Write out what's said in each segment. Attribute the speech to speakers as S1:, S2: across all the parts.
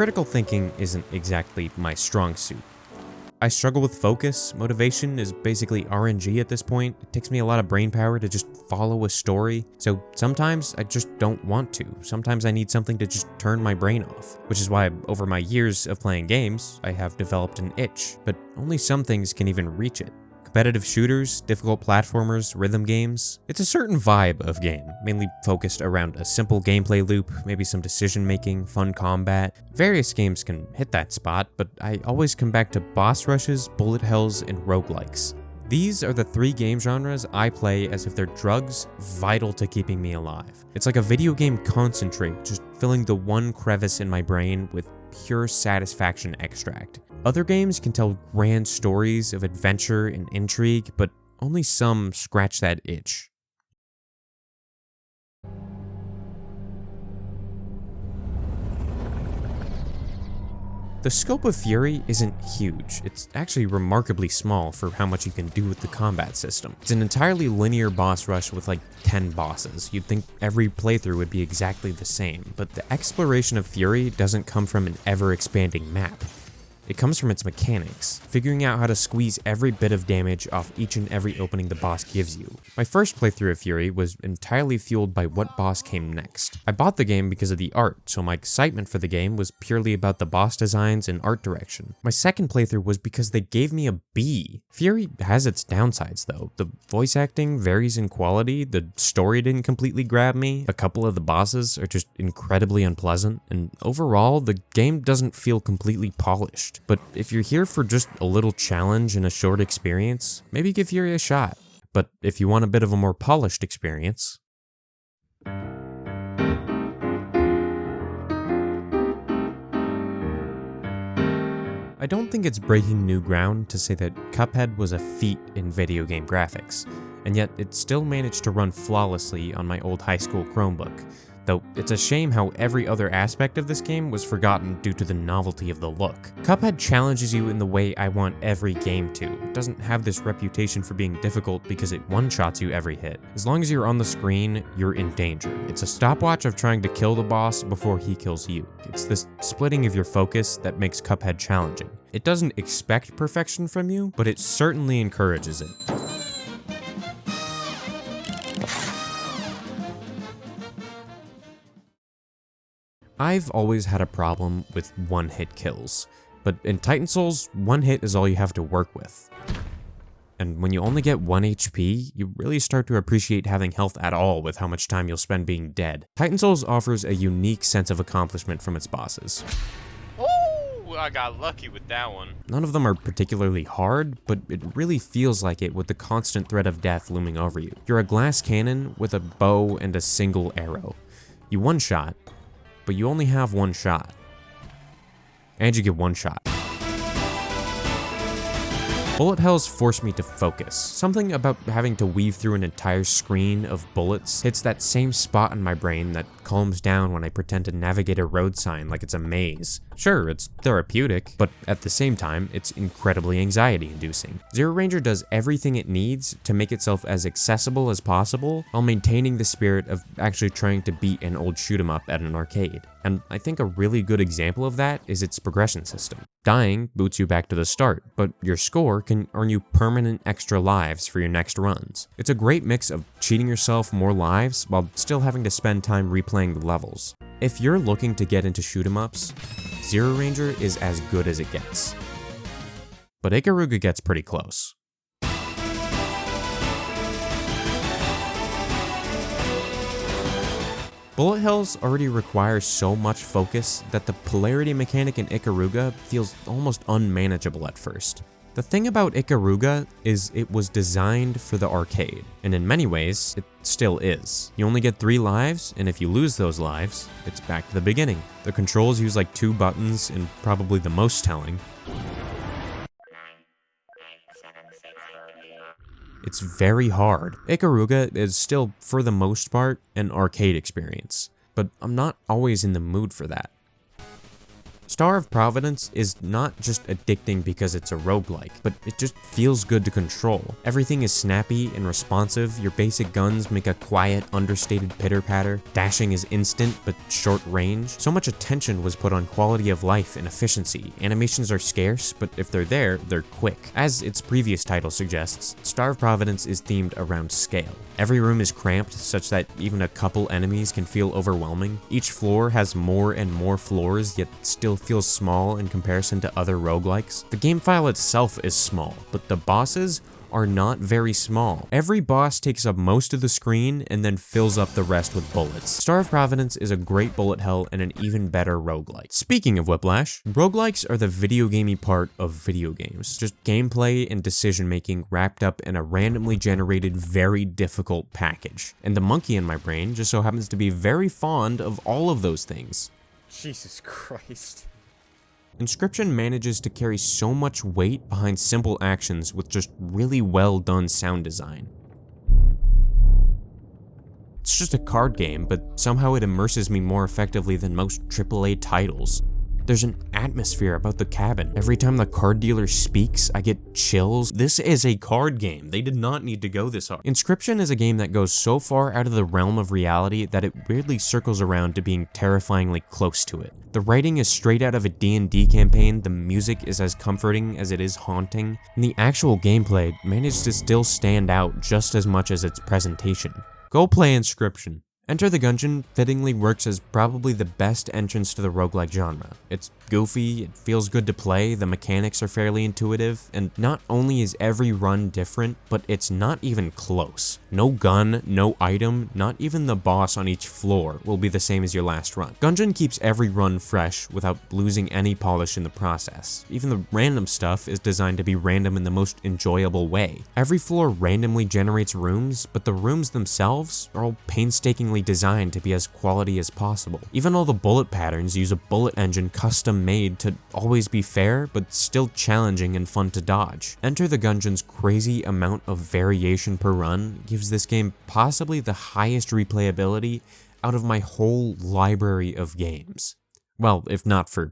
S1: Critical thinking isn't exactly my strong suit. I struggle with focus. Motivation is basically RNG at this point. It takes me a lot of brain power to just follow a story. So sometimes I just don't want to. Sometimes I need something to just turn my brain off. Which is why over my years of playing games, I have developed an itch. But only some things can even reach it. Competitive shooters, difficult platformers, rhythm games. It's a certain vibe of game, mainly focused around a simple gameplay loop, maybe some decision making, fun combat. Various games can hit that spot, but I always come back to boss rushes, bullet hells, and roguelikes. These are the three game genres I play as if they're drugs vital to keeping me alive. It's like a video game concentrate, just filling the one crevice in my brain with pure satisfaction extract. Other games can tell grand stories of adventure and intrigue, but only some scratch that itch. The scope of Fury isn't huge. It's actually remarkably small for how much you can do with the combat system. It's an entirely linear boss rush with like 10 bosses. You'd think every playthrough would be exactly the same, but the exploration of Fury doesn't come from an ever-expanding map. It comes from its mechanics, figuring out how to squeeze every bit of damage off each and every opening the boss gives you. My first playthrough of Fury was entirely fueled by what boss came next. I bought the game because of the art, so my excitement for the game was purely about the boss designs and art direction. My second playthrough was because they gave me a B. Fury has its downsides though. The voice acting varies in quality, the story didn't completely grab me, a couple of the bosses are just incredibly unpleasant, and overall the game doesn't feel completely polished. But if you're here for just a little challenge and a short experience, maybe give Fury a shot. But if you want a bit of a more polished experience, I don't think it's breaking new ground to say that Cuphead was a feat in video game graphics, and yet it still managed to run flawlessly on my old high school Chromebook. Though it's a shame how every other aspect of this game was forgotten due to the novelty of the look. Cuphead challenges you in the way I want every game to. It doesn't have this reputation for being difficult because it one-shots you every hit. As long as you're on the screen, you're in danger. It's a stopwatch of trying to kill the boss before he kills you. It's this splitting of your focus that makes Cuphead challenging. It doesn't expect perfection from you, but it certainly encourages it. I've always had a problem with one-hit kills, but in Titan Souls, one hit is all you have to work with. And when you only get 1 HP, you really start to appreciate having health at all with how much time you'll spend being dead. Titan Souls offers a unique sense of accomplishment from its bosses.
S2: Ooh, I got lucky with that one.
S1: None of them are particularly hard, but it really feels like it with the constant threat of death looming over you. You're a glass cannon with a bow and a single arrow. You one-shot, but you only have one shot. And you get one shot. Bullet hells force me to focus. Something about having to weave through an entire screen of bullets hits that same spot in my brain that calms down when I pretend to navigate a road sign like it's a maze. Sure, it's therapeutic, but at the same time, it's incredibly anxiety-inducing. Zero Ranger does everything it needs to make itself as accessible as possible while maintaining the spirit of actually trying to beat an old shoot-'em-up at an arcade. And I think a really good example of that is its progression system. Dying boots you back to the start, but your score can earn you permanent extra lives for your next runs. It's a great mix of cheating yourself more lives while still having to spend time replaying the levels. If you're looking to get into shoot-'em-ups, Zero Ranger is as good as it gets. But Ikaruga gets pretty close. Bullet hells already require so much focus that the polarity mechanic in Ikaruga feels almost unmanageable at first. The thing about Ikaruga is it was designed for the arcade, and in many ways, it still is. You only get 3 lives, and if you lose those lives, it's back to the beginning. The controls use like 2 buttons, and probably the most telling, it's very hard. Ikaruga is still, for the most part, an arcade experience, but I'm not always in the mood for that. Star of Providence is not just addicting because it's a roguelike, but it just feels good to control. Everything is snappy and responsive, your basic guns make a quiet, understated pitter-patter, dashing is instant but short range. So much attention was put on quality of life and efficiency. Animations are scarce, but if they're there, they're quick. As its previous title suggests, Star of Providence is themed around scale. Every room is cramped such that even a couple enemies can feel overwhelming. Each floor has more and more floors, yet still feels small in comparison to other roguelikes. The game file itself is small, but the bosses are not very small. Every boss takes up most of the screen and then fills up the rest with bullets. Star of Providence is a great bullet hell and an even better roguelike. Speaking of Whiplash, roguelikes are the video gamey part of video games. Just gameplay and decision making wrapped up in a randomly generated, very difficult package. And the monkey in my brain just so happens to be very fond of all of those things.
S3: Jesus Christ.
S1: Inscription manages to carry so much weight behind simple actions with just really well done sound design. It's just a card game, but somehow it immerses me more effectively than most AAA titles. There's an atmosphere about the cabin. Every time the card dealer speaks, I get chills. This is a card game. They did not need to go this hard. Inscription is a game that goes so far out of the realm of reality that it weirdly circles around to being terrifyingly close to it. The writing is straight out of a D&D campaign, the music is as comforting as it is haunting, and the actual gameplay managed to still stand out just as much as its presentation. Go play Inscription. Enter the Gungeon fittingly works as probably the best entrance to the roguelike genre. It's goofy, it feels good to play, the mechanics are fairly intuitive, and not only is every run different, but it's not even close. No gun, no item, not even the boss on each floor will be the same as your last run. Gungeon keeps every run fresh without losing any polish in the process. Even the random stuff is designed to be random in the most enjoyable way. Every floor randomly generates rooms, but the rooms themselves are all painstakingly designed to be as quality as possible. Even all the bullet patterns use a bullet engine custom made to always be fair, but still challenging and fun to dodge. Enter the Gungeon's crazy amount of variation per run gives this game possibly the highest replayability out of my whole library of games. Well, if not for...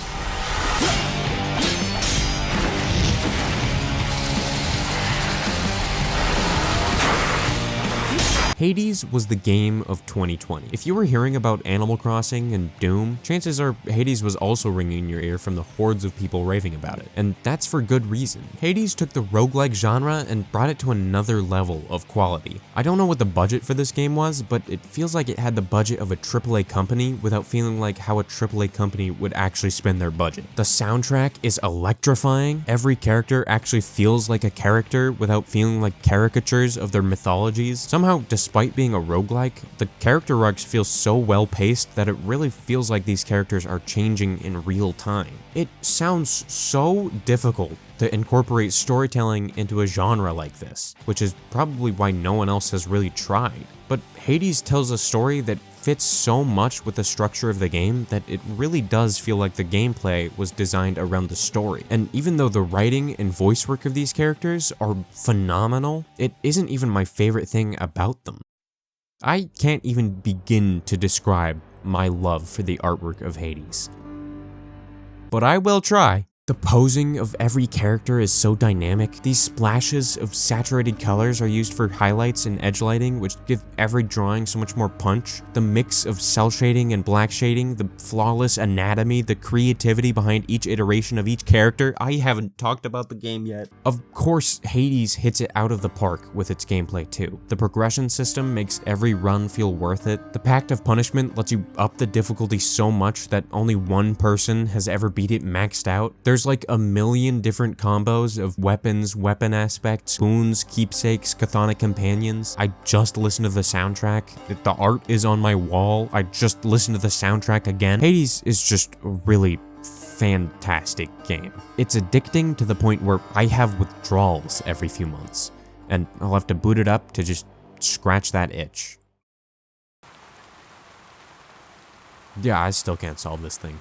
S1: Hades was the game of 2020. If you were hearing about Animal Crossing and Doom, chances are Hades was also ringing in your ear from the hordes of people raving about it. And that's for good reason. Hades took the roguelike genre and brought it to another level of quality. I don't know what the budget for this game was, but it feels like it had the budget of a AAA company without feeling like how a AAA company would actually spend their budget. The soundtrack is electrifying. Every character actually feels like a character without feeling like caricatures of their mythologies. Somehow, despite being a roguelike, the character arcs feel so well paced that it really feels like these characters are changing in real time. It sounds so difficult to incorporate storytelling into a genre like this, which is probably why no one else has really tried. But Hades tells a story that fits so much with the structure of the game that it really does feel like the gameplay was designed around the story. And even though the writing and voice work of these characters are phenomenal, it isn't even my favorite thing about them. I can't even begin to describe my love for the artwork of Hades. But I will try. The posing of every character is so dynamic. These splashes of saturated colors are used for highlights and edge lighting, which give every drawing so much more punch. The mix of cell shading and black shading, the flawless anatomy, the creativity behind each iteration of each character. I haven't talked about the game yet. Of course, Hades hits it out of the park with its gameplay too. The progression system makes every run feel worth it. The Pact of Punishment lets you up the difficulty so much that only one person has ever beat it maxed out. There's like a million different combos of weapons, weapon aspects, boons, keepsakes, chthonic companions. I just listened to the soundtrack. The art is on my wall. I just listened to the soundtrack again. Hades is just a really fantastic game. It's addicting to the point where I have withdrawals every few months, and I'll have to boot it up to just scratch that itch. Yeah, I still can't solve this thing.